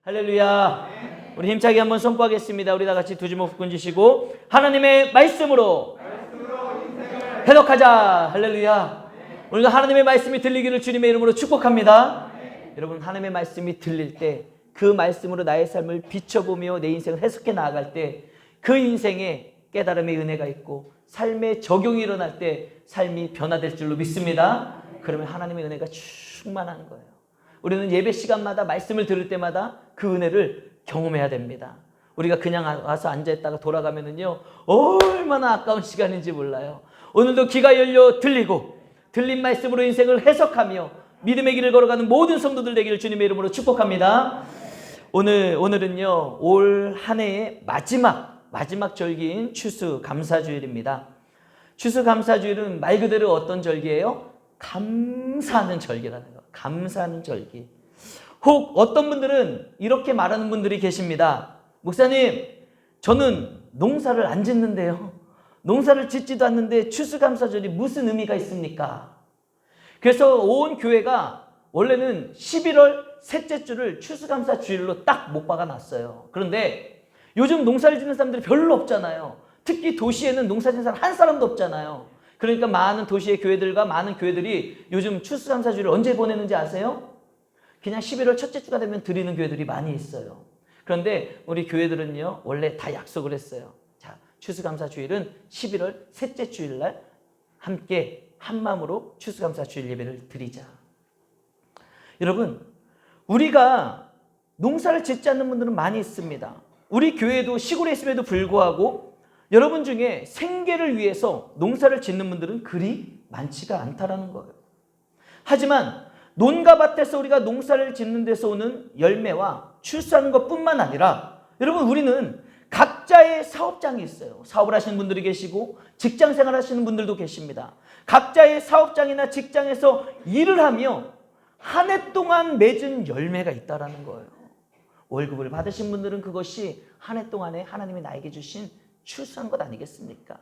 할렐루야. 우리 힘차게 한번 선포하겠습니다. 우리 다 같이 두 주먹 꾼지시고 하나님의 말씀으로 해독하자. 할렐루야. 우리가 하나님의 말씀이 들리기를 주님의 이름으로 축복합니다. 여러분, 하나님의 말씀이 들릴 때 그 말씀으로 나의 삶을 비춰보며 내 인생을 해석해 나아갈 때 그 인생에 깨달음의 은혜가 있고 삶의 적용이 일어날 때 삶이 변화될 줄로 믿습니다. 그러면 하나님의 은혜가 충만한 거예요. 우리는 예배 시간마다 말씀을 들을 때마다 그 은혜를 경험해야 됩니다. 우리가 그냥 와서 앉아있다가 돌아가면은요, 얼마나 아까운 시간인지 몰라요. 오늘도 귀가 열려 들리고 들린 말씀으로 인생을 해석하며 믿음의 길을 걸어가는 모든 성도들 되기를 주님의 이름으로 축복합니다. 오늘은요, 올 한 해의 마지막 절기인 추수감사주일입니다. 추수감사주일은 말 그대로 어떤 절기예요? 감사하는 절기라는 거. 감사하는 절기. 혹 어떤 분들은 이렇게 말하는 분들이 계십니다. 목사님, 저는 농사를 안 짓는데요. 농사를 짓지도 않는데 추수감사절이 무슨 의미가 있습니까? 그래서 온 교회가 원래는 11월 셋째 주를 추수감사주일로 딱 못 박아놨어요. 그런데 요즘 농사를 짓는 사람들이 별로 없잖아요. 특히 도시에는 농사 짓는 사람 한 사람도 없잖아요. 그러니까 많은 도시의 교회들과 많은 교회들이 요즘 추수감사주일을 언제 보내는지 아세요? 그냥 11월 첫째 주가 되면 드리는 교회들이 많이 있어요. 그런데 우리 교회들은요, 원래 다 약속을 했어요. 자, 추수감사주일은 11월 셋째 주일날 함께 한 마음으로 추수감사주일 예배를 드리자. 여러분, 우리가 농사를 짓지 않는 분들은 많이 있습니다. 우리 교회도 시골에 있음에도 불구하고 여러분 중에 생계를 위해서 농사를 짓는 분들은 그리 많지가 않다라는 거예요. 하지만 논과 밭에서 우리가 농사를 짓는 데서 오는 열매와 출수하는 것뿐만 아니라 여러분, 우리는 각자의 사업장이 있어요. 사업을 하시는 분들이 계시고 직장 생활 하시는 분들도 계십니다. 각자의 사업장이나 직장에서 일을 하며 한 해 동안 맺은 열매가 있다라는 거예요. 월급을 받으신 분들은 그것이 한 해 동안에 하나님이 나에게 주신 출수한 것 아니겠습니까?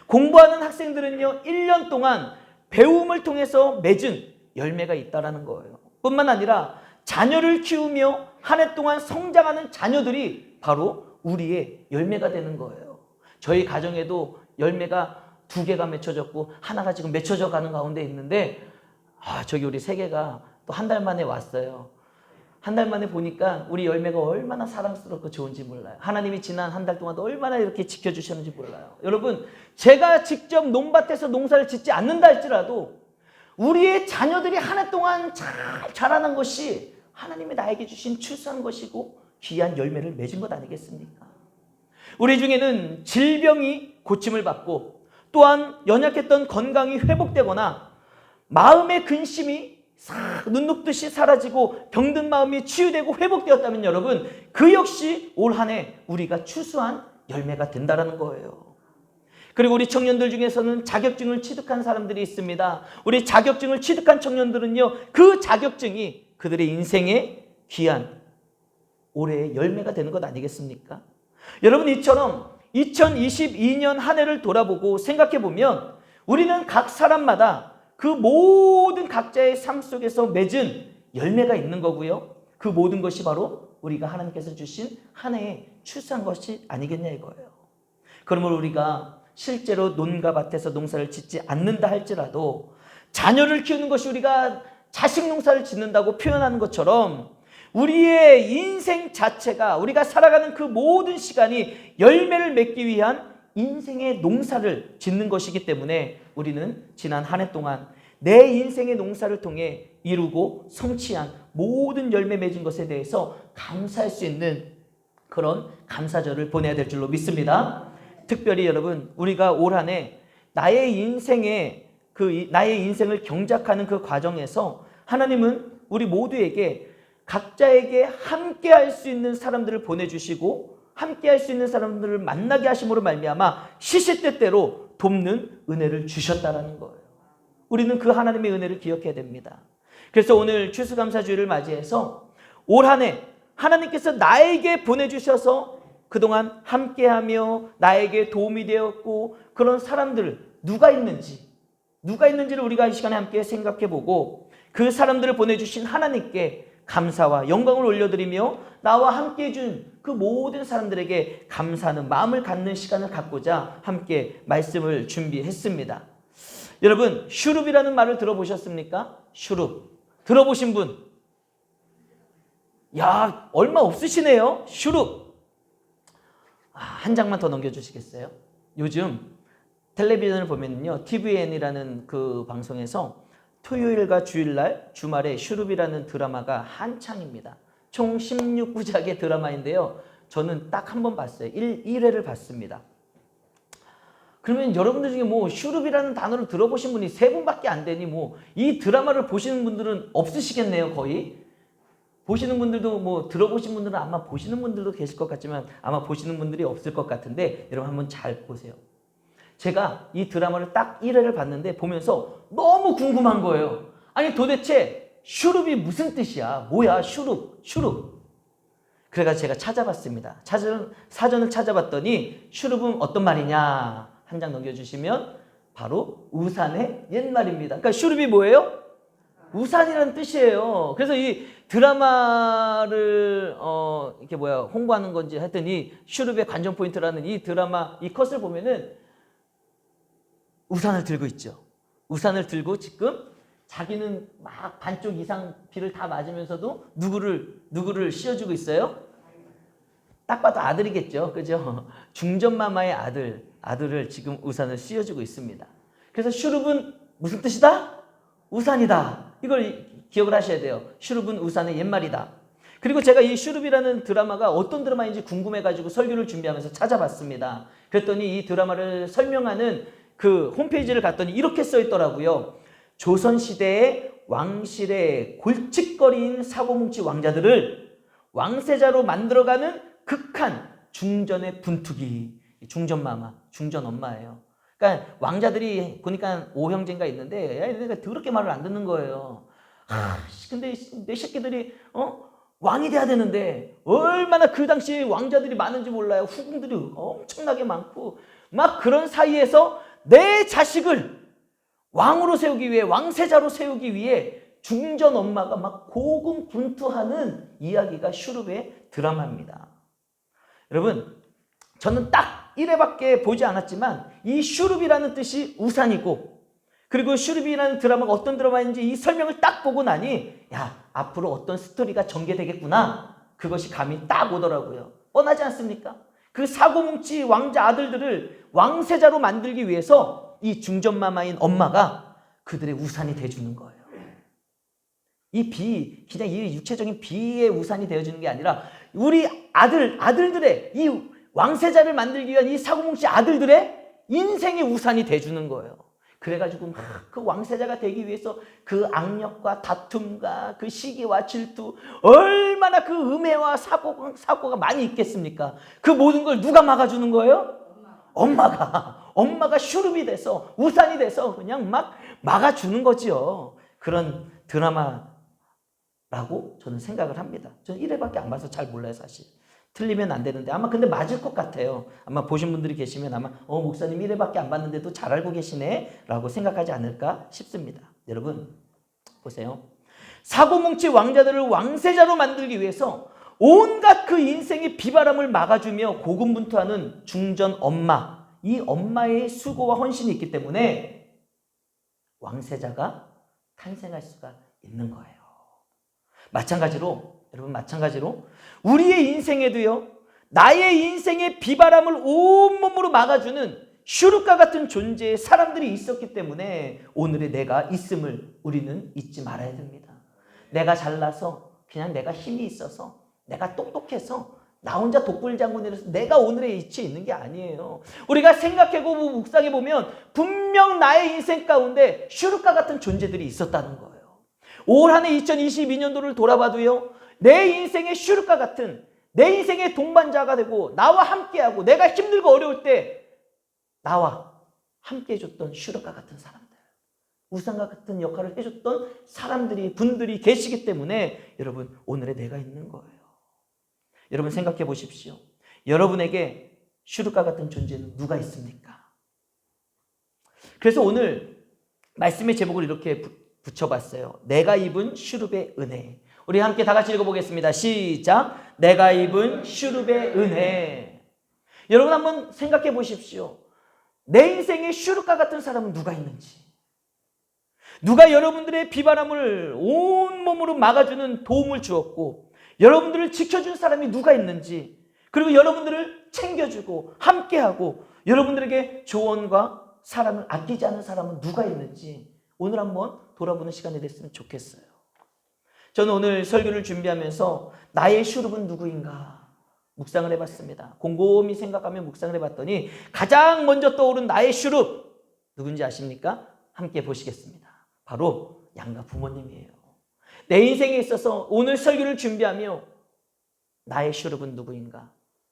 공부하는 학생들은요, 1년 동안 배움을 통해서 맺은 열매가 있다라는 거예요. 뿐만 아니라 자녀를 키우며 한 해 동안 성장하는 자녀들이 바로 우리의 열매가 되는 거예요. 저희 가정에도 열매가 2개가 맺혀졌고 하나가 지금 맺혀져 가는 가운데 있는데, 저기 우리 3개가 또 한 달 만에 왔어요. 한 달 만에 보니까 우리 열매가 얼마나 사랑스럽고 좋은지 몰라요. 하나님이 지난 한 달 동안도 얼마나 이렇게 지켜주셨는지 몰라요. 여러분, 제가 직접 논밭에서 농사를 짓지 않는다 할지라도 우리의 자녀들이 한 해 동안 잘 자라난 것이 하나님이 나에게 주신 출수한 것이고 귀한 열매를 맺은 것 아니겠습니까? 우리 중에는 질병이 고침을 받고 또한 연약했던 건강이 회복되거나 마음의 근심이 눈 녹듯이 사라지고 병든 마음이 치유되고 회복되었다면 여러분, 그 역시 올 한 해 우리가 추수한 열매가 된다는 거예요. 그리고 우리 청년들 중에서는 자격증을 취득한 사람들이 있습니다. 우리 자격증을 취득한 청년들은요, 그 자격증이 그들의 인생의 귀한 올해의 열매가 되는 것 아니겠습니까? 여러분, 이처럼 2022년 한 해를 돌아보고 생각해 보면 우리는 각 사람마다 그 모든 각자의 삶 속에서 맺은 열매가 있는 거고요. 그 모든 것이 바로 우리가 하나님께서 주신 한 해에 출수한 것이 아니겠냐 이거예요. 그러면 우리가 실제로 논과 밭에서 농사를 짓지 않는다 할지라도 자녀를 키우는 것이 우리가 자식 농사를 짓는다고 표현하는 것처럼 우리의 인생 자체가, 우리가 살아가는 그 모든 시간이 열매를 맺기 위한 인생의 농사를 짓는 것이기 때문에 우리는 지난 한 해 동안 내 인생의 농사를 통해 이루고 성취한 모든 열매 맺은 것에 대해서 감사할 수 있는 그런 감사절을 보내야 될 줄로 믿습니다. 특별히 여러분, 우리가 올 한 해 나의 인생을 경작하는 그 과정에서 하나님은 우리 모두에게 각자에게 함께 할 수 있는 사람들을 보내주시고 함께 할 수 있는 사람들을 만나게 하심으로 말미암아 시시때때로 돕는 은혜를 주셨다는 거예요. 우리는 그 하나님의 은혜를 기억해야 됩니다. 그래서 오늘 추수감사주일을 맞이해서 올 한 해 하나님께서 나에게 보내주셔서 그동안 함께하며 나에게 도움이 되었고 그런 사람들 누가 있는지를 우리가 이 시간에 함께 생각해보고 그 사람들을 보내주신 하나님께 감사와 영광을 올려드리며 나와 함께 해준 그 모든 사람들에게 감사하는 마음을 갖는 시간을 갖고자 함께 말씀을 준비했습니다. 여러분, 슈룹이라는 말을 들어보셨습니까? 슈룹. 들어보신 분? 야, 얼마 없으시네요. 슈룹. 한 장만 더 넘겨주시겠어요? 요즘 텔레비전을 보면요, TVN이라는 그 방송에서 토요일과 주일날 주말에 슈룹이라는 드라마가 한창입니다. 총 16부작의 드라마인데요. 저는 딱 한 번 봤어요. 1회를 봤습니다. 그러면 여러분들 중에 뭐 슈룹이라는 단어를 들어보신 분이 3분밖에 안 되니 뭐 이 드라마를 보시는 분들은 없으시겠네요, 거의. 보시는 분들도 뭐 들어보신 분들은 아마 보시는 분들도 계실 것 같지만 아마 보시는 분들이 없을 것 같은데 여러분 한번 잘 보세요. 제가 이 드라마를 딱 1회를 봤는데 보면서 너무 궁금한 거예요. 아니 도대체 슈룹이 무슨 뜻이야? 뭐야 슈룹? 그래가지고 제가 찾아봤습니다. 사전을 찾아봤더니 슈룹은 어떤 말이냐? 한 장 넘겨주시면 바로 우산의 옛말입니다. 그러니까 슈룹이 뭐예요? 우산이라는 뜻이에요. 그래서 이 드라마를 이렇게 홍보하는 건지 했더니 슈룹의 관전 포인트라는 이 드라마 이 컷을 보면은 우산을 들고 있죠. 우산을 들고 지금 자기는 막 반쪽 이상 비를 다 맞으면서도 누구를 씌워주고 있어요? 딱 봐도 아들이겠죠. 그죠? 중전마마의 아들을 지금 우산을 씌워주고 있습니다. 그래서 슈룹은 무슨 뜻이다? 우산이다. 이걸 기억을 하셔야 돼요. 슈룹은 우산의 옛말이다. 그리고 제가 이 슈룹이라는 드라마가 어떤 드라마인지 궁금해가지고 설교를 준비하면서 찾아봤습니다. 그랬더니 이 드라마를 설명하는 그 홈페이지를 갔더니 이렇게 써있더라고요. 조선시대의 왕실의 골칫거리인 사고뭉치 왕자들을 왕세자로 만들어가는 극한 중전의 분투기. 중전마마, 중전엄마예요. 그러니까 왕자들이 보니까 5형제인가 있는데 얘네가 더럽게 말을 안 듣는 거예요. 근데 내 새끼들이 왕이 돼야 되는데 얼마나 그 당시 왕자들이 많은지 몰라요. 후궁들이 엄청나게 많고 막 그런 사이에서 내 자식을 왕으로 세우기 위해 왕세자로 세우기 위해 중전 엄마가 막 고군분투하는 이야기가 슈룹의 드라마입니다. 여러분 저는 딱 1회밖에 보지 않았지만 이 슈룹이라는 뜻이 우산이고 그리고 슈룹이라는 드라마가 어떤 드라마인지 이 설명을 딱 보고 나니 야 앞으로 어떤 스토리가 전개되겠구나 그것이 감이 딱 오더라고요. 뻔하지 않습니까? 그 사고뭉치 왕자 아들들을 왕세자로 만들기 위해서 이 중전마마인 엄마가 그들의 우산이 돼주는 거예요. 이 그냥 이 육체적인 비의 우산이 되어주는 게 아니라 우리 아들들의 이 왕세자를 만들기 위한 이 사고뭉치 아들들의 인생의 우산이 돼주는 거예요. 그래가지고 막 그 왕세자가 되기 위해서 그 악력과 다툼과 그 시기와 질투 얼마나 그 음해와 사고가 많이 있겠습니까? 그 모든 걸 누가 막아주는 거예요? 엄마가 슈룹이 돼서 우산이 돼서 그냥 막 막아주는 거지요. 그런 드라마라고 저는 생각을 합니다. 저는 1회밖에 안 봐서 잘 몰라요 사실. 틀리면 안 되는데 아마 근데 맞을 것 같아요. 아마 보신 분들이 계시면 아마 목사님 1회밖에 안 봤는데도 잘 알고 계시네 라고 생각하지 않을까 싶습니다. 여러분 보세요. 사고뭉치 왕자들을 왕세자로 만들기 위해서 온갖 그 인생의 비바람을 막아주며 고군분투하는 중전 엄마, 이 엄마의 수고와 헌신이 있기 때문에 왕세자가 탄생할 수가 있는 거예요. 마찬가지로 우리의 인생에도요, 나의 인생의 비바람을 온몸으로 막아주는 슈룹과 같은 존재의 사람들이 있었기 때문에 오늘의 내가 있음을 우리는 잊지 말아야 됩니다. 내가 잘나서, 그냥 내가 힘이 있어서, 내가 똑똑해서, 나 혼자 독불장군이라서 내가 오늘의 위치에 있는 게 아니에요. 우리가 생각해보고 묵상해보면 분명 나의 인생 가운데 슈룹과 같은 존재들이 있었다는 거예요. 올 한 해 2022년도를 돌아봐도요, 내 인생의 슈룹과 같은 내 인생의 동반자가 되고 나와 함께하고 내가 힘들고 어려울 때 나와 함께 해줬던 슈룹과 같은 사람들, 우상과 같은 역할을 해줬던 분들이 계시기 때문에 여러분 오늘의 내가 있는 거예요. 여러분 생각해 보십시오. 여러분에게 슈룹과 같은 존재는 누가 있습니까? 그래서 오늘 말씀의 제목을 이렇게 붙여봤어요. 내가 입은 슈룹의 은혜. 우리 함께 다 같이 읽어보겠습니다. 시작. 내가 입은 슈룹의 은혜. 여러분 한번 생각해 보십시오. 내 인생에 슈룹과 같은 사람은 누가 있는지, 누가 여러분들의 비바람을 온몸으로 막아주는 도움을 주었고 여러분들을 지켜준 사람이 누가 있는지, 그리고 여러분들을 챙겨주고 함께하고 여러분들에게 조언과 사랑을 아끼지 않은 사람은 누가 있는지 오늘 한번 돌아보는 시간이 됐으면 좋겠어요. 저는 오늘 설교를 준비하면서 나의 슈룹은 누구인가 묵상을 해봤습니다. 곰곰이 생각하며 묵상을 해봤더니 가장 먼저 떠오른 나의 슈룹 누군지 아십니까? 함께 보시겠습니다. 바로 양가 부모님이에요. 내 인생에 있어서 오늘 설교를 준비하며 나의 슈룹은 누구인가?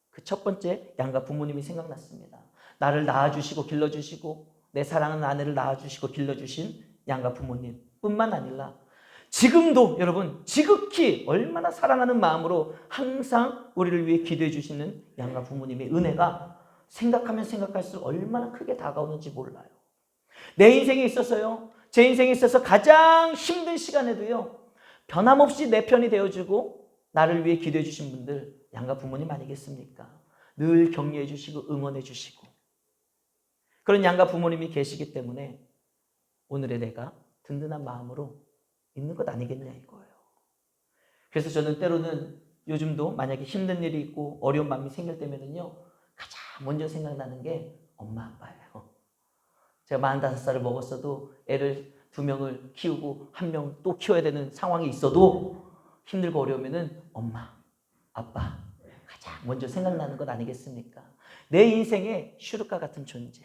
그 첫 번째 양가 부모님이 생각났습니다. 나를 낳아주시고 길러주시고 내 사랑하는 아내를 낳아주시고 길러주신 양가 부모님 뿐만 아니라 지금도 여러분 지극히 얼마나 사랑하는 마음으로 항상 우리를 위해 기도해 주시는 양가 부모님의 은혜가 생각하면 생각할수록 얼마나 크게 다가오는지 몰라요. 내 인생에 있어서요, 제 인생에 있어서 가장 힘든 시간에도요 변함없이 내 편이 되어주고 나를 위해 기도해 주신 분들 양가 부모님 아니겠습니까? 늘 격려해 주시고 응원해 주시고 그런 양가 부모님이 계시기 때문에 오늘의 내가 든든한 마음으로 있는 것 아니겠냐 이거예요. 그래서 저는 때로는 요즘도 만약에 힘든 일이 있고 어려운 마음이 생길 때면은요 가장 먼저 생각나는 게 엄마 아빠예요. 제가 45살을 먹었어도 애를 2명을 키우고 1명 또 키워야 되는 상황이 있어도 힘들고 어려우면은 엄마 아빠 가장 먼저 생각나는 것 아니겠습니까? 내 인생의 슈룹과 같은 존재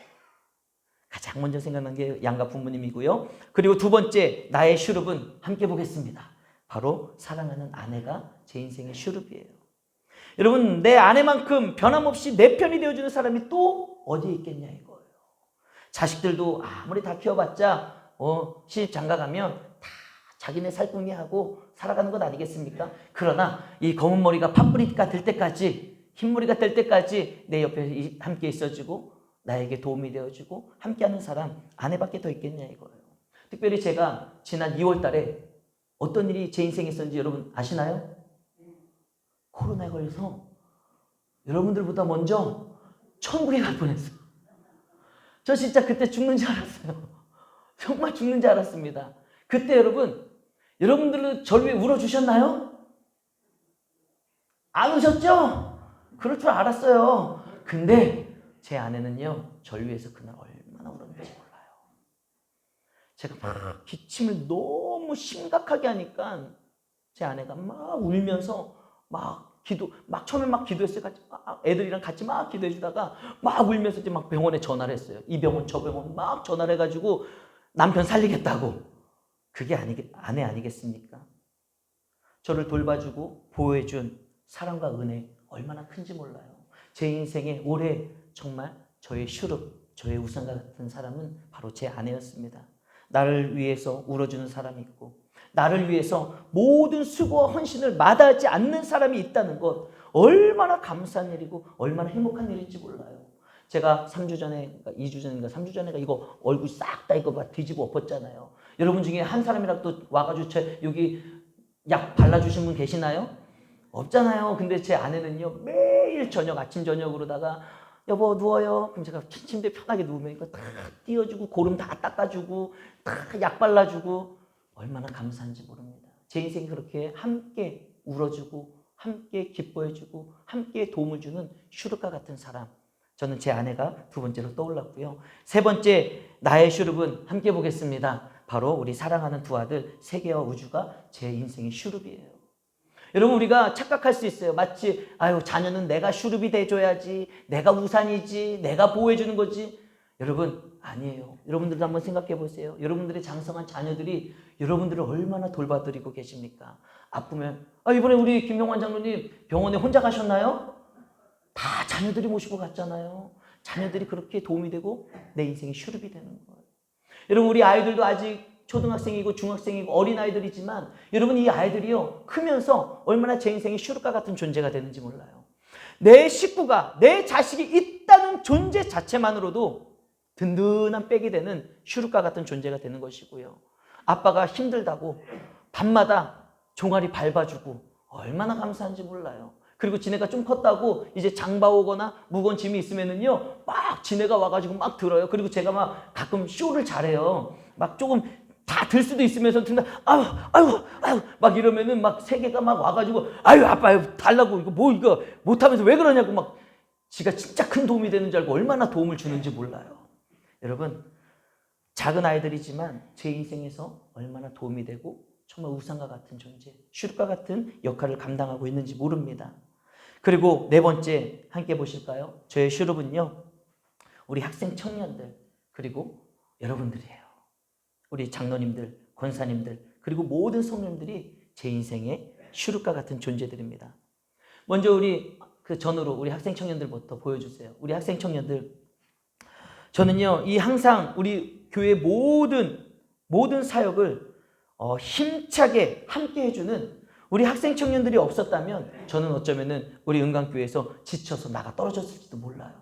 가장 먼저 생각나는 게 양가 부모님이고요. 그리고 두 번째 나의 슈룹은 함께 보겠습니다. 바로 사랑하는 아내가 제 인생의 슈룹이에요. 여러분 내 아내만큼 변함없이 내 편이 되어주는 사람이 또 어디에 있겠냐 이거예요. 자식들도 아무리 다 키워봤자 시집 장가 가면 다 자기네 살궁리하고 살아가는 것 아니겠습니까? 그러나 이 검은 머리가 팥뿌리가 될 때까지 흰머리가 될 때까지 내 옆에 함께 있어주고 나에게 도움이 되어주고 함께하는 사람 아내밖에 더 있겠냐 이거예요. 특별히 제가 지난 2월 달에 어떤 일이 제 인생에 있었는지 여러분 아시나요? 코로나에 걸려서 여러분들보다 먼저 천국에 갈 뻔했어요. 저 진짜 그때 죽는 줄 알았어요. 정말 죽는 줄 알았습니다. 그때 여러분들은 저를 위해 울어주셨나요? 안 우셨죠? 그럴 줄 알았어요. 근데 제 아내는요 저를 위해서 그날 얼마나 울었는지 몰라요. 제가 막 기침을 너무 심각하게 하니까 제 아내가 막 울면서 막 처음에 막 기도했어요. 애들이랑 같이 막 기도해 주다가 막 울면서 이제 막 병원에 전화를 했어요. 이 병원 저 병원 막 전화를 해가지고 남편 살리겠다고. 그게 아내 아니겠습니까? 저를 돌봐주고 보호해준 사랑과 은혜 얼마나 큰지 몰라요. 제 인생에 올해 정말 저의 슈룹, 저의 우상과 같은 사람은 바로 제 아내였습니다. 나를 위해서 울어주는 사람이 있고 나를 위해서 모든 수고와 헌신을 마다하지 않는 사람이 있다는 것 얼마나 감사한 일이고 얼마나 행복한 일인지 몰라요. 제가 3주 전에, 2주 전인가 3주 전에 이거 얼굴 싹 다 이거 막 뒤집어 엎었잖아요. 여러분 중에 한 사람이라도 와가지고 여기 약 발라주신 분 계시나요? 없잖아요. 근데 제 아내는요 매일 아침 저녁으로다가 여보 누워요. 그럼 제가 침대에 편하게 누우면 이거 다 띄워주고 고름 다 닦아주고 다 약 발라주고 얼마나 감사한지 모릅니다. 제 인생이 그렇게 함께 울어주고 함께 기뻐해주고 함께 도움을 주는 슈룹과 같은 사람, 저는 제 아내가 두 번째로 떠올랐고요. 세 번째 나의 슈룹은 함께 보겠습니다. 바로 우리 사랑하는 두 아들 세계와 우주가 제 인생의 슈룹이에요. 여러분 우리가 착각할 수 있어요. 마치 자녀는 내가 슈룹이 돼줘야지, 내가 우산이지, 내가 보호해주는 거지. 여러분 아니에요. 여러분들도 한번 생각해 보세요. 여러분들의 장성한 자녀들이 여러분들을 얼마나 돌봐드리고 계십니까? 아프면 이번에 우리 김용환 장로님 병원에 혼자 가셨나요? 다 자녀들이 모시고 갔잖아요. 자녀들이 그렇게 도움이 되고 내 인생의 슈룹이 되는 거예요. 여러분 우리 아이들도 아직 초등학생이고 중학생이고 어린아이들이지만 여러분 이 아이들이요 크면서 얼마나 제 인생의 슈룹과 같은 존재가 되는지 몰라요. 내 식구가 내 자식이 있다는 존재 자체만으로도 든든한 백이 되는 슈룹과 같은 존재가 되는 것이고요. 아빠가 힘들다고 밤마다 종아리 밟아주고 얼마나 감사한지 몰라요. 그리고 지네가 좀 컸다고 이제 장봐 오거나 무거운 짐이 있으면은요, 막 지네가 와가지고 막 들어요. 그리고 제가 막 가끔 쇼를 잘해요. 막 조금 다 들 수도 있으면서 든다. 아유, 막 이러면은 막 세 개가 막 와가지고 아유 아빠 달라고 이거 뭐 이거 못하면서 왜 그러냐고 막 지가 진짜 큰 도움이 되는 줄 알고 얼마나 도움을 주는지 몰라요. 여러분, 작은 아이들이지만 제 인생에서 얼마나 도움이 되고 정말 우상과 같은 존재, 슈룹과 같은 역할을 감당하고 있는지 모릅니다. 그리고 네 번째 함께 보실까요? 저의 슈룹은요, 우리 학생 청년들 그리고 여러분들이에요. 우리 장로님들, 권사님들 그리고 모든 성령님들이 제 인생의 슈룹과 같은 존재들입니다. 먼저 우리 그 전으로 우리 학생 청년들부터 보여주세요. 우리 학생 청년들, 저는요 이 항상 우리 교회 모든 사역을 힘차게 함께 해주는 우리 학생 청년들이 없었다면 저는 어쩌면은 우리 은강교회에서 지쳐서 나가 떨어졌을지도 몰라요.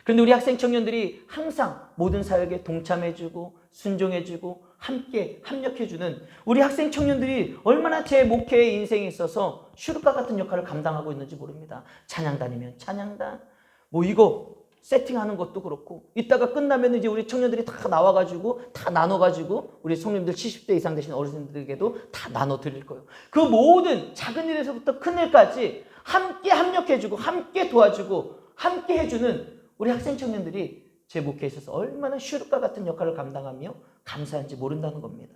그런데 우리 학생 청년들이 항상 모든 사역에 동참해주고 순종해주고 함께 합력해주는 우리 학생 청년들이 얼마나 제 목회의 인생에 있어서 슈룹과 같은 역할을 감당하고 있는지 모릅니다. 찬양단이면 찬양단, 뭐 이거 세팅하는 것도 그렇고, 이따가 끝나면 이제 우리 청년들이 다 나와가지고 다 나눠가지고 우리 성님들 70대 이상 되신 어르신들에게도 다 나눠 드릴 거예요. 그 모든 작은 일에서부터 큰 일까지 함께 합력해주고 함께 도와주고 함께 해주는 우리 학생 청년들이 제 목회에 있어서 얼마나 슈룹과 같은 역할을 감당하며 감사한지 모른다는 겁니다.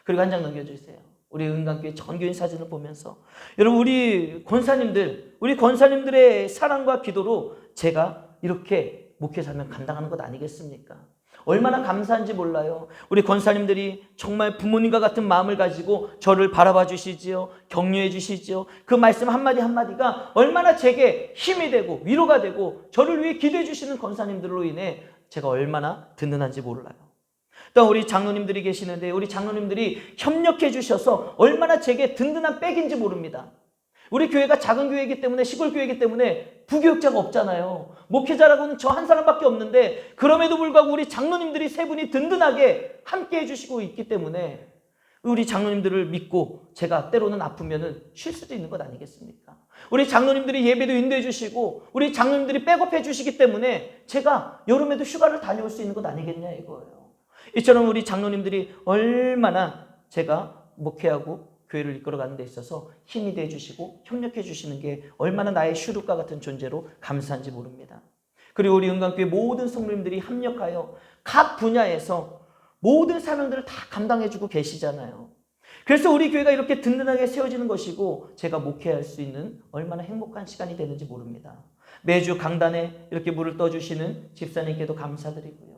그리고 한 장 넘겨주세요. 우리 은강교회 전교인 사진을 보면서 여러분, 우리 권사님들의 사랑과 기도로 제가 이렇게 목회 살면 감당하는 것 아니겠습니까? 얼마나 감사한지 몰라요. 우리 권사님들이 정말 부모님과 같은 마음을 가지고 저를 바라봐 주시지요. 격려해 주시지요. 그 말씀 한마디 한마디가 얼마나 제게 힘이 되고 위로가 되고 저를 위해 기도해 주시는 권사님들로 인해 제가 얼마나 든든한지 몰라요. 또 우리 장로님들이 계시는데 우리 장로님들이 협력해 주셔서 얼마나 제게 든든한 백인지 모릅니다. 우리 교회가 작은 교회이기 때문에, 시골 교회이기 때문에 부교육자가 없잖아요. 목회자라고는 저 한 사람밖에 없는데 그럼에도 불구하고 우리 장로님들이 세 분이 든든하게 함께 해주시고 있기 때문에 우리 장로님들을 믿고 제가 때로는 아프면은 쉴 수도 있는 것 아니겠습니까? 우리 장로님들이 예배도 인도해 주시고 우리 장로님들이 백업해 주시기 때문에 제가 여름에도 휴가를 다녀올 수 있는 것 아니겠냐 이거예요. 이처럼 우리 장로님들이 얼마나 제가 목회하고 교회를 이끌어가는 데 있어서 힘이 되어주시고 협력해 주시는 게 얼마나 나의 슈룹과 같은 존재로 감사한지 모릅니다. 그리고 우리 은강교회 모든 성도님들이 합력하여 각 분야에서 모든 사명들을 다 감당해주고 계시잖아요. 그래서 우리 교회가 이렇게 든든하게 세워지는 것이고 제가 목회할 수 있는 얼마나 행복한 시간이 되는지 모릅니다. 매주 강단에 이렇게 물을 떠주시는 집사님께도 감사드리고요.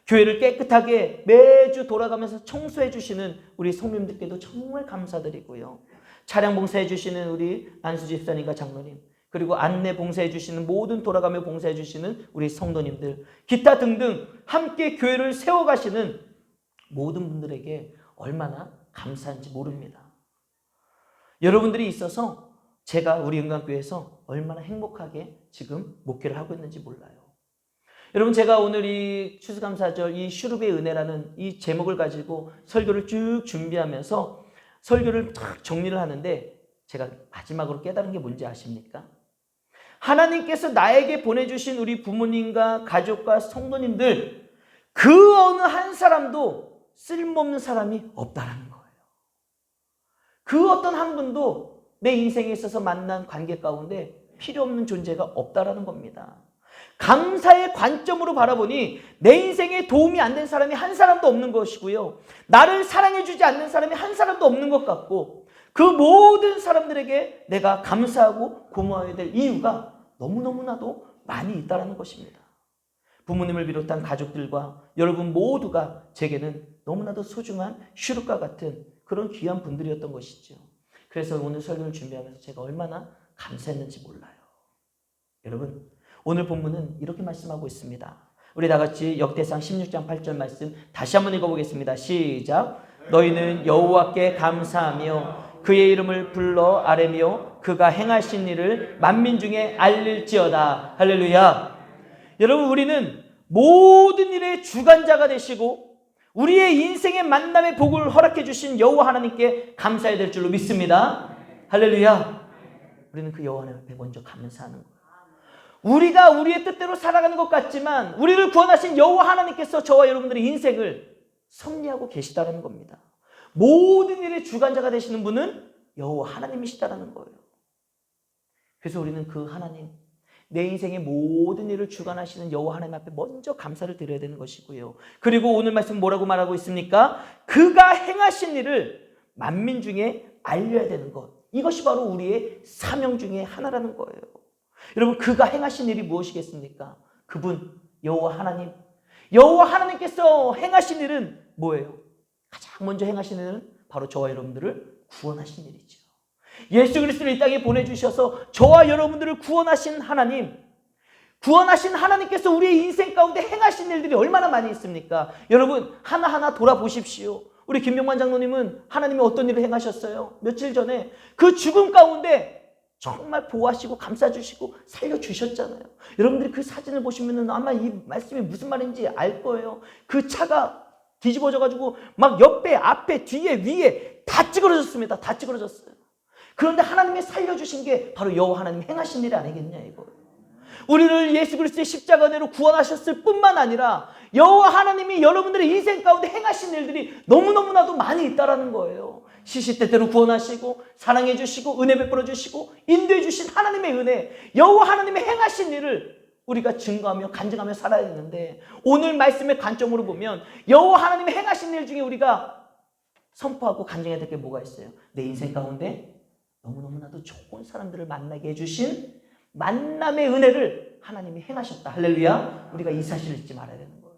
교회를 깨끗하게 매주 돌아가면서 청소해 주시는 우리 성도님들께도 정말 감사드리고요. 차량 봉사해 주시는 우리 안수 집사님과 장로님, 그리고 안내 봉사해 주시는 모든 돌아가며 봉사해 주시는 우리 성도님들, 기타 등등 함께 교회를 세워가시는 모든 분들에게 얼마나 감사한지 모릅니다. 여러분들이 있어서 제가 우리 은강교회에서 얼마나 행복하게 지금 목회를 하고 있는지 몰라요. 여러분, 제가 오늘 이 추수감사절 이 슈룹의 은혜라는 이 제목을 가지고 설교를 쭉 준비하면서 설교를 딱 정리를 하는데 제가 마지막으로 깨달은 게 뭔지 아십니까? 하나님께서 나에게 보내주신 우리 부모님과 가족과 성도님들 그 어느 한 사람도 쓸모없는 사람이 없다라는 거예요. 그 어떤 한 분도 내 인생에 있어서 만난 관계 가운데 필요 없는 존재가 없다라는 겁니다. 감사의 관점으로 바라보니 내 인생에 도움이 안 된 사람이 한 사람도 없는 것이고요. 나를 사랑해주지 않는 사람이 한 사람도 없는 것 같고 그 모든 사람들에게 내가 감사하고 고마워야 될 이유가 너무너무나도 많이 있다는 것입니다. 부모님을 비롯한 가족들과 여러분 모두가 제게는 너무나도 소중한 슈룹과 같은 그런 귀한 분들이었던 것이죠. 그래서 오늘 설교를 준비하면서 제가 얼마나 감사했는지 몰라요. 여러분, 오늘 본문은 이렇게 말씀하고 있습니다. 우리 다 같이 역대상 16장 8절 말씀 다시 한번 읽어보겠습니다. 시작. 너희는 여호와께 감사하며 그의 이름을 불러 아뢰며 그가 행하신 일을 만민 중에 알릴지어다. 할렐루야. 여러분, 우리는 모든 일의 주관자가 되시고 우리의 인생의 만남의 복을 허락해 주신 여호와 하나님께 감사해야 될 줄로 믿습니다. 할렐루야. 우리는 그 여호와 하나님 앞에 먼저 감사하는 거예요. 우리가 우리의 뜻대로 살아가는 것 같지만 우리를 구원하신 여호와 하나님께서 저와 여러분들의 인생을 섭리하고 계시다는 겁니다. 모든 일의 주관자가 되시는 분은 여호와 하나님이시다라는 거예요. 그래서 우리는 그 하나님, 내 인생의 모든 일을 주관하시는 여호와 하나님 앞에 먼저 감사를 드려야 되는 것이고요. 그리고 오늘 말씀 뭐라고 말하고 있습니까? 그가 행하신 일을 만민 중에 알려야 되는 것. 이것이 바로 우리의 사명 중에 하나라는 거예요. 여러분, 그가 행하신 일이 무엇이겠습니까? 그분 여호와 하나님. 여호와 하나님께서 행하신 일은 뭐예요? 가장 먼저 행하신 일은 바로 저와 여러분들을 구원하신 일이죠. 예수 그리스도를 이 땅에 보내주셔서 저와 여러분들을 구원하신 하나님, 구원하신 하나님께서 우리의 인생 가운데 행하신 일들이 얼마나 많이 있습니까? 여러분, 하나하나 돌아보십시오. 우리 김병만 장로님은 하나님이 어떤 일을 행하셨어요? 며칠 전에 그 죽음 가운데 정말 보호하시고 감싸주시고 살려주셨잖아요. 여러분들이 그 사진을 보시면 아마 이 말씀이 무슨 말인지 알 거예요. 그 차가 뒤집어져가지고 막 옆에, 앞에, 뒤에, 위에 다 찌그러졌습니다. 다 찌그러졌어요. 그런데 하나님이 살려주신 게 바로 여호와 하나님이 행하신 일이 아니겠냐 이거예요. 우리를 예수 그리스도의 십자가 은혜로 구원하셨을 뿐만 아니라 여호와 하나님이 여러분들의 인생 가운데 행하신 일들이 너무너무나도 많이 있다라는 거예요. 시시때때로 구원하시고 사랑해 주시고 은혜 베풀어 주시고 인도해 주신 하나님의 은혜, 여호와 하나님의 행하신 일을 우리가 증거하며 간증하며 살아야 되는데, 오늘 말씀의 관점으로 보면 여호와 하나님의 행하신 일 중에 우리가 선포하고 간증해야 될 게 뭐가 있어요? 내 인생 가운데 너무너무나도 좋은 사람들을 만나게 해주신 만남의 은혜를 하나님이 행하셨다. 할렐루야. 우리가 이 사실을 잊지 말아야 되는 거예요.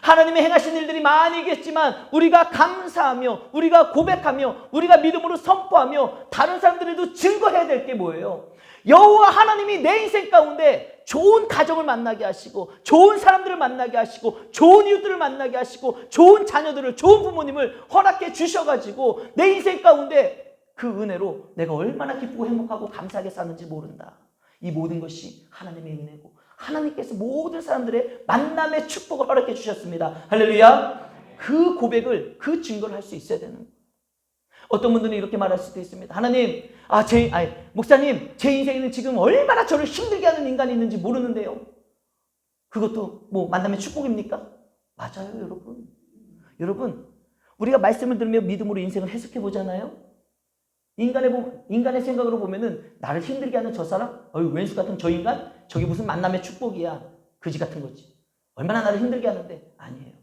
하나님이 행하신 일들이 많이 있겠지만 우리가 감사하며 우리가 고백하며 우리가 믿음으로 선포하며 다른 사람들에도 증거해야 될 게 뭐예요? 여호와 하나님이 내 인생 가운데 좋은 가정을 만나게 하시고 좋은 사람들을 만나게 하시고 좋은 이웃들을 만나게 하시고 좋은 자녀들을, 좋은 부모님을 허락해 주셔가지고 내 인생 가운데 그 은혜로 내가 얼마나 기쁘고 행복하고 감사하게 사는지 모른다. 이 모든 것이 하나님의 은혜고 하나님께서 모든 사람들의 만남의 축복을 허락해 주셨습니다. 할렐루야. 그 고백을, 그 증거를 할 수 있어야 되는 거예요. 어떤 분들은 이렇게 말할 수도 있습니다. 하나님, 목사님, 제 인생에는 지금 얼마나 저를 힘들게 하는 인간이 있는지 모르는데요. 그것도 뭐 만남의 축복입니까? 맞아요, 여러분. 여러분, 우리가 말씀을 들으며 믿음으로 인생을 해석해 보잖아요. 인간의 생각으로 보면은 나를 힘들게 하는 저 사람, 왼수 같은 저 인간, 저게 무슨 만남의 축복이야. 그지 같은 거지. 얼마나 나를 힘들게 하는데. 아니에요.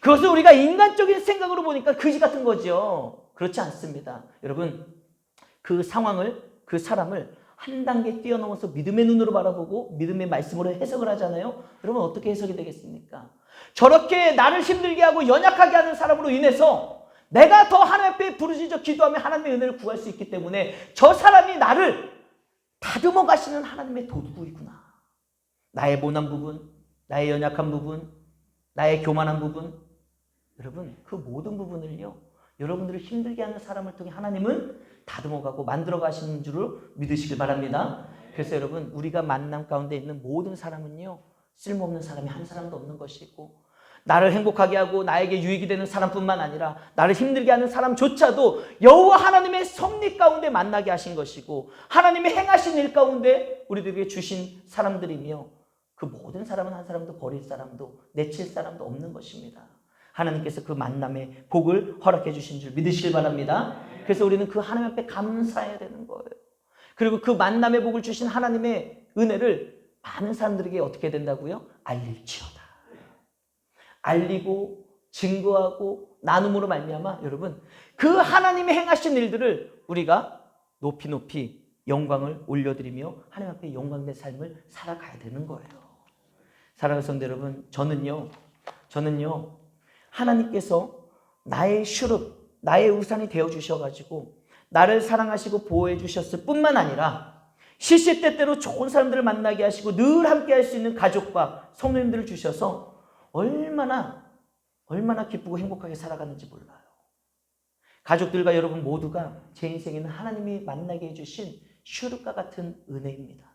그것을 우리가 인간적인 생각으로 보니까 그지 같은 거죠. 그렇지 않습니다. 여러분, 그 상황을, 그 사람을 한 단계 뛰어넘어서 믿음의 눈으로 바라보고 믿음의 말씀으로 해석을 하잖아요. 여러분, 어떻게 해석이 되겠습니까? 저렇게 나를 힘들게 하고 연약하게 하는 사람으로 인해서 내가 더 하나님 앞에 부르짖어 기도하며 하나님의 은혜를 구할 수 있기 때문에 저 사람이 나를 다듬어 가시는 하나님의 도구이구나. 나의 모난 부분, 나의 연약한 부분, 나의 교만한 부분, 여러분, 그 모든 부분을요, 여러분들을 힘들게 하는 사람을 통해 하나님은 다듬어가고 만들어가시는 줄을 믿으시길 바랍니다. 그래서 여러분, 우리가 만남 가운데 있는 모든 사람은요, 쓸모없는 사람이 한 사람도 없는 것이고, 나를 행복하게 하고 나에게 유익이 되는 사람뿐만 아니라 나를 힘들게 하는 사람조차도 여호와 하나님의 섭리 가운데 만나게 하신 것이고, 하나님의 행하신 일 가운데 우리들에게 주신 사람들이며, 그 모든 사람은 한 사람도 버릴 사람도 내칠 사람도 없는 것입니다. 하나님께서 그 만남의 복을 허락해 주신 줄 믿으시길 바랍니다. 그래서 우리는 그 하나님 앞에 감사해야 되는 거예요. 그리고 그 만남의 복을 주신 하나님의 은혜를 많은 사람들에게 어떻게 된다고요? 알릴지어다. 알리고 증거하고 나눔으로 말미암아 여러분, 그 하나님의 행하신 일들을 우리가 높이 영광을 올려드리며 하나님 앞에 영광된 삶을 살아가야 되는 거예요. 사랑하는 성도 여러분, 저는요 하나님께서 나의 슈룹, 나의 우산이 되어주셔가지고 나를 사랑하시고 보호해 주셨을 뿐만 아니라 시시때때로 좋은 사람들을 만나게 하시고 늘 함께 할 수 있는 가족과 성도님들을 주셔서 얼마나 기쁘고 행복하게 살아가는지 몰라요. 가족들과 여러분 모두가 제 인생에는 하나님이 만나게 해주신 슈룹과 같은 은혜입니다.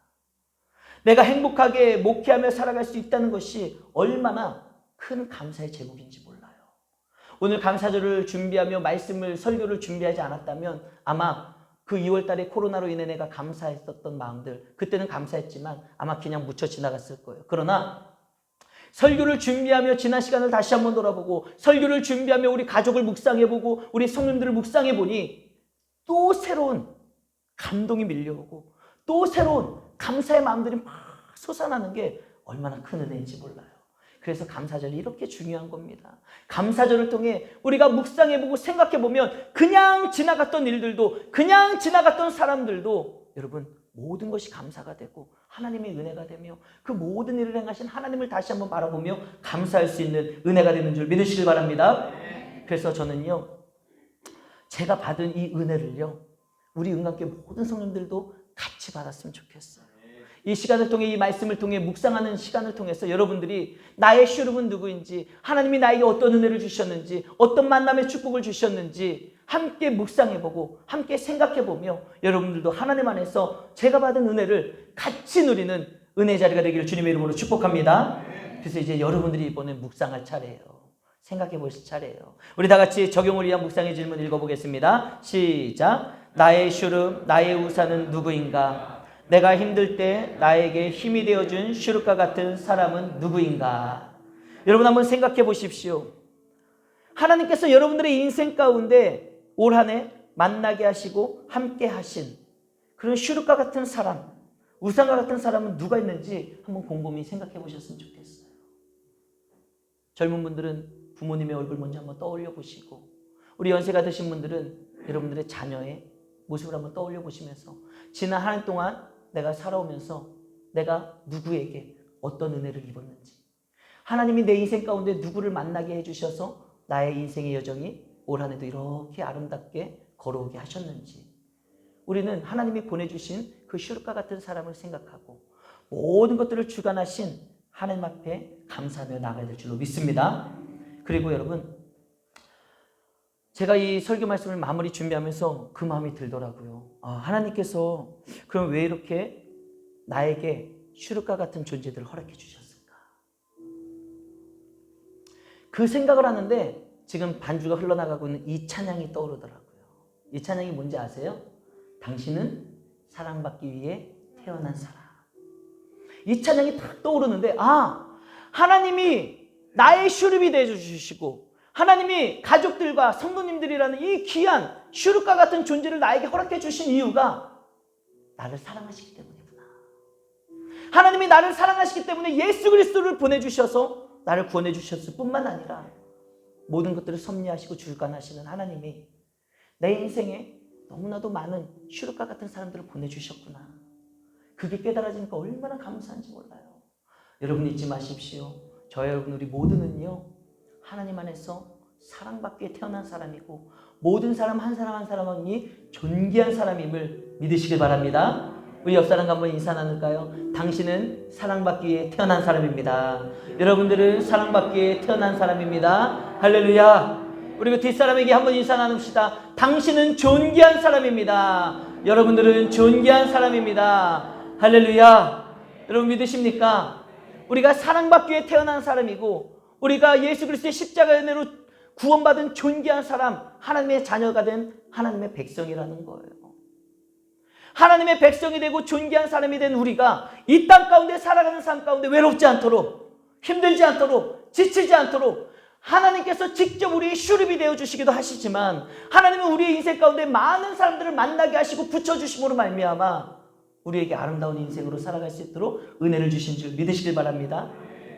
내가 행복하게 목회하며 살아갈 수 있다는 것이 얼마나 큰 감사의 제목인지 몰라요. 오늘 감사절을 준비하며 말씀을 설교를 준비하지 않았다면 아마 그 2월 달에 코로나로 인해 내가 감사했었던 마음들, 그때는 감사했지만 아마 그냥 묻혀 지나갔을 거예요. 그러나 설교를 준비하며 지난 시간을 다시 한번 돌아보고, 설교를 준비하며 우리 가족을 묵상해보고 우리 성님들을 묵상해보니 또 새로운 감동이 밀려오고 또 새로운 감사의 마음들이 막 솟아나는 게 얼마나 큰 은혜인지 몰라요. 그래서 감사절이 이렇게 중요한 겁니다. 감사절을 통해 우리가 묵상해보고 생각해보면 그냥 지나갔던 일들도, 그냥 지나갔던 사람들도 여러분 모든 것이 감사가 되고 하나님의 은혜가 되며 그 모든 일을 행하신 하나님을 다시 한번 바라보며 감사할 수 있는 은혜가 되는 줄 믿으시길 바랍니다. 그래서 저는요, 제가 받은 이 은혜를요, 우리 은강교회 모든 성령들도 같이 받았으면 좋겠어요. 이 시간을 통해, 이 말씀을 통해, 묵상하는 시간을 통해서 여러분들이 나의 슈름은 누구인지, 하나님이 나에게 어떤 은혜를 주셨는지, 어떤 만남의 축복을 주셨는지 함께 묵상해보고 함께 생각해보며 여러분들도 하나님 안에서 제가 받은 은혜를 같이 누리는 은혜 자리가 되기를 주님의 이름으로 축복합니다. 그래서 이제 여러분들이 이번에 묵상할 차례예요. 생각해 보실 차례예요. 우리 다 같이 적용을 위한 묵상의 질문 읽어보겠습니다. 시작. 나의 슈름, 나의 우산은 누구인가? 내가 힘들 때 나에게 힘이 되어준 슈룹과 같은 사람은 누구인가? 여러분 한번 생각해 보십시오. 하나님께서 여러분들의 인생 가운데 올 한 해 만나게 하시고 함께 하신 그런 슈룹과 같은 사람, 우상과 같은 사람은 누가 있는지 한번 곰곰이 생각해 보셨으면 좋겠어요. 젊은 분들은 부모님의 얼굴 먼저 한번 떠올려 보시고, 우리 연세가 드신 분들은 여러분들의 자녀의 모습을 한번 떠올려 보시면서 지난 한 해 동안 내가 살아오면서 내가 누구에게 어떤 은혜를 입었는지, 하나님이 내 인생 가운데 누구를 만나게 해주셔서 나의 인생의 여정이 올 한 해도 이렇게 아름답게 걸어오게 하셨는지, 우리는 하나님이 보내주신 그 슈룹과 같은 사람을 생각하고 모든 것들을 주관하신 하나님 앞에 감사하며 나가야 될 줄로 믿습니다. 그리고 여러분, 제가 이 설교 말씀을 마무리 준비하면서 그 마음이 들더라고요. 하나님께서 그럼 왜 이렇게 나에게 슈룹과 같은 존재들을 허락해 주셨을까? 그 생각을 하는데 지금 반주가 흘러나가고 있는 이 찬양이 떠오르더라고요. 이 찬양이 뭔지 아세요? 당신은 사랑받기 위해 태어난 사람. 이 찬양이 딱 떠오르는데, 하나님이 나의 슈룹이 되어주시고 하나님이 가족들과 성도님들이라는 이 귀한 슈룹과 같은 존재를 나에게 허락해 주신 이유가 나를 사랑하시기 때문이구나. 하나님이 나를 사랑하시기 때문에 예수 그리스도를 보내주셔서 나를 구원해 주셨을 뿐만 아니라 모든 것들을 섭리하시고 주관하시는 하나님이 내 인생에 너무나도 많은 슈룹과 같은 사람들을 보내주셨구나. 그게 깨달아지니까 얼마나 감사한지 몰라요. 여러분 잊지 마십시오. 저와 여러분 우리 모두는요, 하나님 안에서 사랑받기에 태어난 사람이고 모든 사람 한 사람 한 사람이 존귀한 사람임을 믿으시길 바랍니다. 우리 옆 사람과 한번 인사 나눌까요? 당신은 사랑받기 위해 태어난 사람입니다. 여러분들은 사랑받기 위해 태어난 사람입니다. 할렐루야. 그리고 뒷사람에게 한번 인사 나눕시다. 당신은 존귀한 사람입니다. 여러분들은 존귀한 사람입니다. 할렐루야. 여러분 믿으십니까? 우리가 사랑받기 위해 태어난 사람이고 우리가 예수 그리스도의 십자가의 은혜로 구원받은 존귀한 사람, 하나님의 자녀가 된 하나님의 백성이라는 거예요. 하나님의 백성이 되고 존귀한 사람이 된 우리가 이 땅 가운데 살아가는 삶 가운데 외롭지 않도록, 힘들지 않도록, 지치지 않도록 하나님께서 직접 우리의 슈룹이 되어주시기도 하시지만 하나님은 우리의 인생 가운데 많은 사람들을 만나게 하시고 붙여주심으로 말미암아 우리에게 아름다운 인생으로 살아갈 수 있도록 은혜를 주신 줄 믿으시길 바랍니다.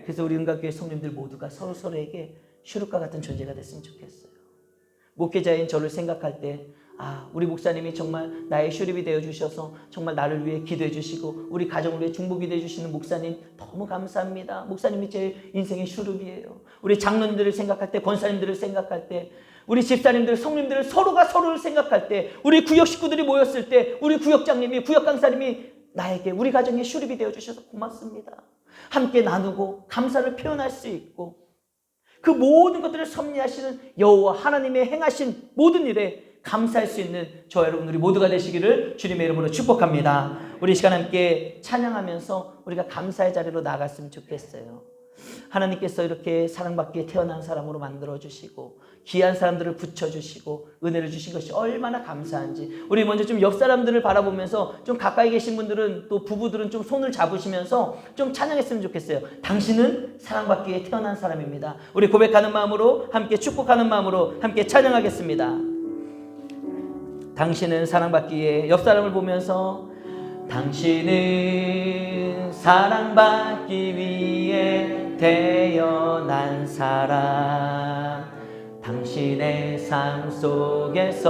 그래서 우리 은가교회 성님들 모두가 서로에게 슈룹과 같은 존재가 됐으면 좋겠어요. 목회자인 저를 생각할 때 우리 목사님이 정말 나의 슈룹이 되어주셔서 정말 나를 위해 기도해 주시고 우리 가정을 위해 중보 기도해 주시는 목사님 너무 감사합니다. 목사님이 제 인생의 슈룹이에요. 우리 장로님들을 생각할 때, 권사님들을 생각할 때, 우리 집사님들, 성님들 서로가 서로를 생각할 때, 우리 구역 식구들이 모였을 때 우리 구역장님이, 구역 강사님이 나에게, 우리 가정의 슈룹이 되어주셔서 고맙습니다. 함께 나누고 감사를 표현할 수 있고 그 모든 것들을 섭리하시는 여호와 하나님의 행하신 모든 일에 감사할 수 있는 저와 여러분 우리 모두가 되시기를 주님의 이름으로 축복합니다. 우리 시간 함께 찬양하면서 우리가 감사의 자리로 나아갔으면 좋겠어요. 하나님께서 이렇게 사랑받기에 태어난 사람으로 만들어주시고 귀한 사람들을 붙여주시고 은혜를 주신 것이 얼마나 감사한지, 우리 먼저 좀 옆 사람들을 바라보면서 좀 가까이 계신 분들은, 또 부부들은 좀 손을 잡으시면서 좀 찬양했으면 좋겠어요. 당신은 사랑받기에 태어난 사람입니다. 우리 고백하는 마음으로, 함께 축복하는 마음으로 함께 찬양하겠습니다. 당신은 사랑받기에, 옆 사람을 보면서 당신은 사랑받기 위해 태어난 사람, 당신의 삶 속에서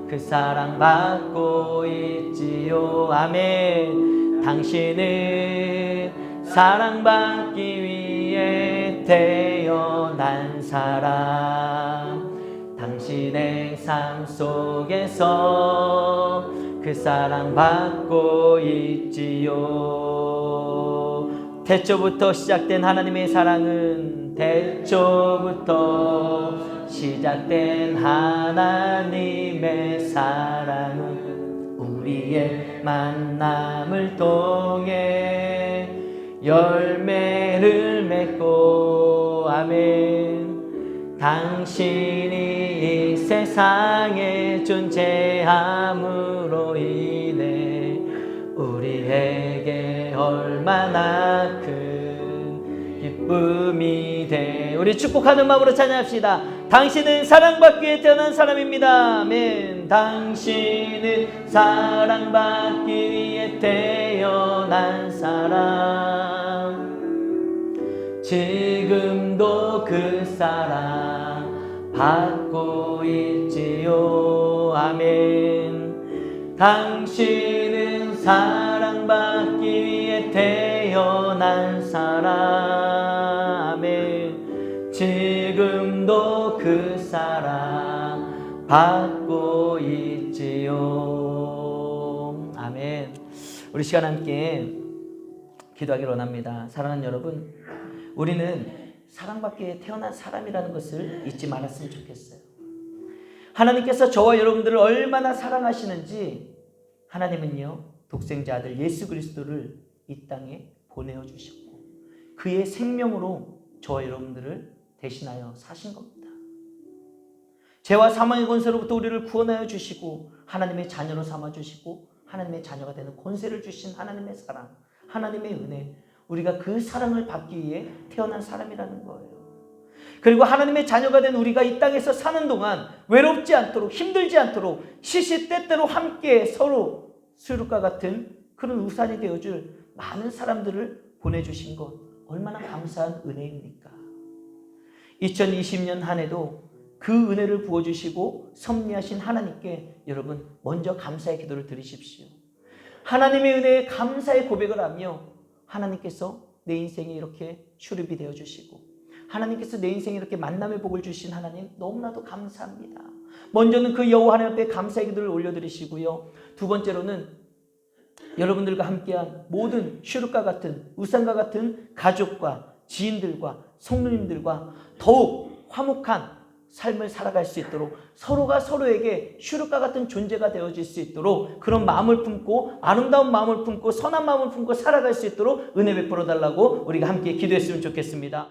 그 사랑받고 있지요. 아멘. 당신은 사랑받기 위해 태어난 사람, 당신의 삶 속에서 그 사랑받고 있지요. 태초부터 시작된 하나님의 사랑은, 태초부터 시작된 하나님의 사랑은 우리의 만남을 통해 열매를 맺고, 아멘. 당신이 이 세상에 존재함으로 인해 우리에게 얼마나 큰 기쁨이 돼. 우리 축복하는 마음으로 찬양합시다. 당신은 사랑받기 위해 태어난 사람입니다. 아멘. 당신은 사랑받기 위해 태어난 사람, 지금도 그 사랑 받고 있지요. 아멘. 당신은 사랑받기 위해 태어난 사람, 아멘. 지금도 그 사랑 받고 있지요. 아멘. 우리 시간 함께 기도하기를 원합니다. 사랑하는 여러분, 우리는 사랑받기 위해 태어난 사람이라는 것을 잊지 말았으면 좋겠어요. 하나님께서 저와 여러분들을 얼마나 사랑하시는지, 하나님은요 독생자 아들 예수 그리스도를 이 땅에 보내어 주셨고 그의 생명으로 저와 여러분들을 대신하여 사신 겁니다. 죄와 사망의 권세로부터 우리를 구원하여 주시고 하나님의 자녀로 삼아 주시고 하나님의 자녀가 되는 권세를 주신 하나님의 사랑, 하나님의 은혜, 우리가 그 사랑을 받기 위해 태어난 사람이라는 거예요. 그리고 하나님의 자녀가 된 우리가 이 땅에서 사는 동안 외롭지 않도록, 힘들지 않도록 시시때때로 함께 서로 수룩과 같은 그런 우산이 되어줄 많은 사람들을 보내주신 것, 얼마나 감사한 은혜입니까? 2020년 한 해도 그 은혜를 부어주시고 섭리하신 하나님께 여러분 먼저 감사의 기도를 드리십시오. 하나님의 은혜에 감사의 고백을 하며, 하나님께서 내 인생에 이렇게 출입이 되어주시고 하나님께서 내 인생에 이렇게 만남의 복을 주신 하나님 너무나도 감사합니다. 먼저는 그 여호와 하나님 앞에 감사의 기도를 올려드리시고요. 두 번째로는 여러분들과 함께한 모든 슈룩과 같은, 우상과 같은 가족과 지인들과 성도님들과 더욱 화목한 삶을 살아갈 수 있도록, 서로가 서로에게 슈룩과 같은 존재가 되어질 수 있도록 그런 마음을 품고, 아름다운 마음을 품고 선한 마음을 품고 살아갈 수 있도록 은혜 베풀어 달라고 우리가 함께 기도했으면 좋겠습니다.